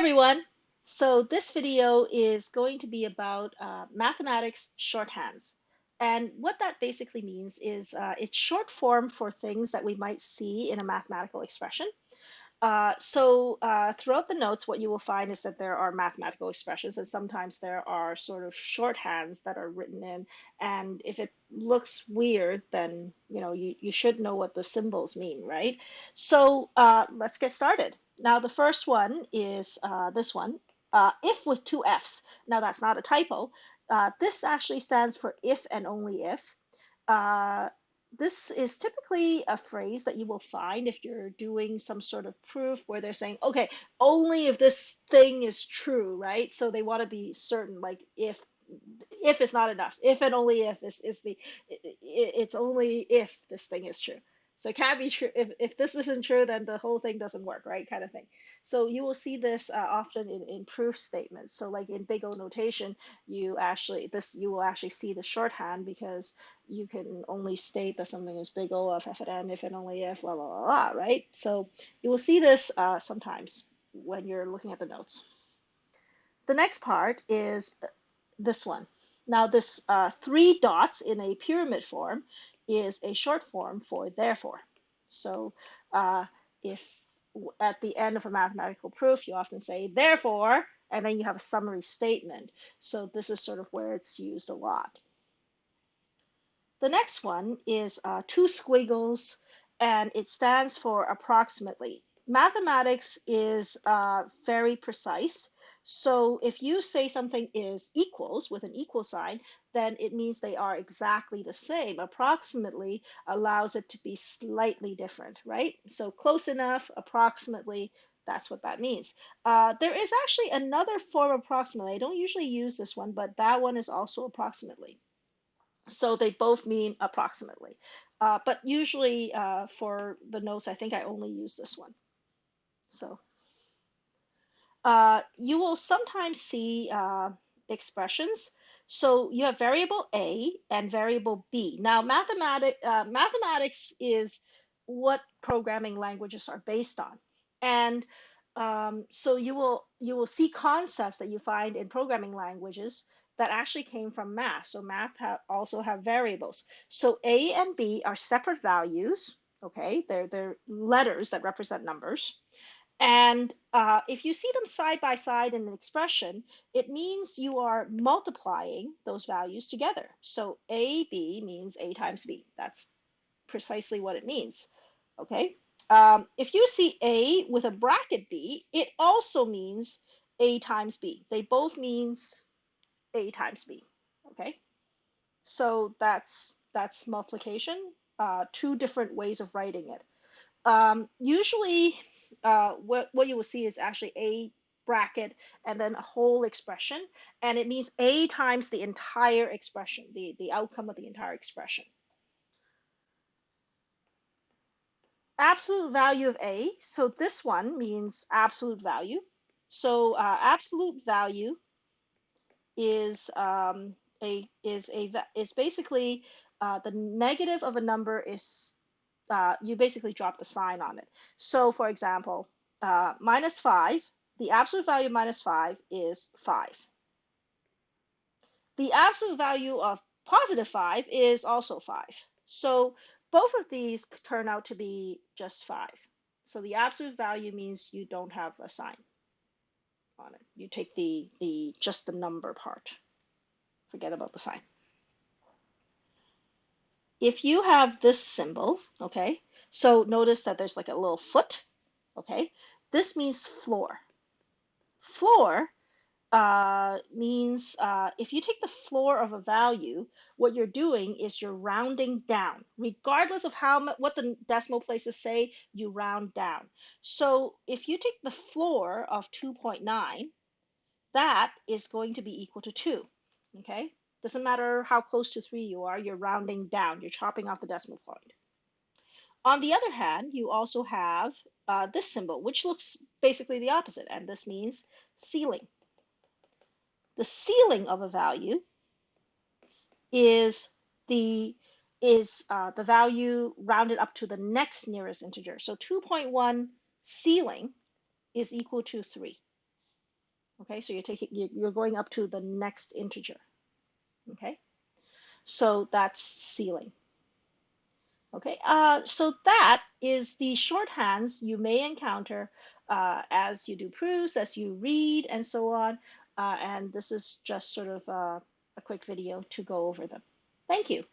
everyone. So this video is going to be about mathematics shorthands. And what that basically means is it's short form for things that we might see in a mathematical expression. Throughout the notes, what you will find is that there are mathematical expressions, and sometimes there are sort of shorthands that are written in. And if it looks weird, then you should know what the symbols mean, right? Let's get started. Now the first one is this one, if with two F's. Now that's not a typo. This actually stands for if and only if. Uh, this is typically a phrase that you will find if you're doing some sort of proof where they're saying, okay, only if this thing is true, right? So they want to be certain, like if it's not enough, if and only if is it's only if this thing is true. So it can't be true. If this isn't true, then the whole thing doesn't work, right? Kind of thing. So you will see this often in proof statements. So like in big O notation, you will actually see the shorthand because you can only state that something is big O of f at n if and only if, blah, blah, blah, blah, right? So you will see this sometimes when you're looking at the notes. The next part is this one. Now, this three dots in a pyramid form is a short form for therefore. So if at the end of a mathematical proof, you often say therefore, and then you have a summary statement. So this is sort of where it's used a lot. The next one is two squiggles, and it stands for approximately. Mathematics is very precise. So if you say something is equals with an equal sign, then it means they are exactly the same. Approximately allows it to be slightly different, right? So close enough, approximately, that's what that means. There is actually another form of approximately. I don't usually use this one, but that one is also approximately. So they both mean approximately. But usually for the notes, I think I only use this one. So you will sometimes see expressions. So you have variable A and variable B. Now mathematics is what programming languages are based on. And so you will see concepts that you find in programming languages that actually came from math. So math also have variables. So A and B are separate values. Okay, they're letters that represent numbers. And if you see them side by side in an expression, it means you are multiplying those values together. So AB means A times B. That's precisely what it means. Okay. If you see A with a bracket B, it also means A times B. They both means A times B. Okay. So that's multiplication. Two different ways of writing it. Usually, what you will see is actually a bracket and then a whole expression, and it means a times the entire expression, the outcome of the entire expression. Absolute value of a, so this one means absolute value. So absolute value is is basically the negative of a number is you basically drop the sign on it. So for example, minus 5, the absolute value of minus 5 is 5. The absolute value of positive 5 is also 5. So both of these turn out to be just 5. So the absolute value means you don't have a sign on it. You take the just the number part. Forget about the sign. If you have this symbol, okay, so notice that there's like a little foot, okay, this means floor. Floor means if you take the floor of a value, what you're doing is you're rounding down. Regardless of what the decimal places say, you round down. So if you take the floor of 2.9, that is going to be equal to 2, okay? Doesn't matter how close to 3 you are, you're rounding down, you're chopping off the decimal point. On the other hand, you also have this symbol, which looks basically the opposite, and this means ceiling. The ceiling of a value is the value rounded up to the next nearest integer. So 2.1 ceiling is equal to 3. Okay, so you're going up to the next integer. Okay, so that's ceiling. Okay, so that is the shorthands you may encounter as you do proofs, as you read, and so on. And this is just sort of a quick video to go over them. Thank you.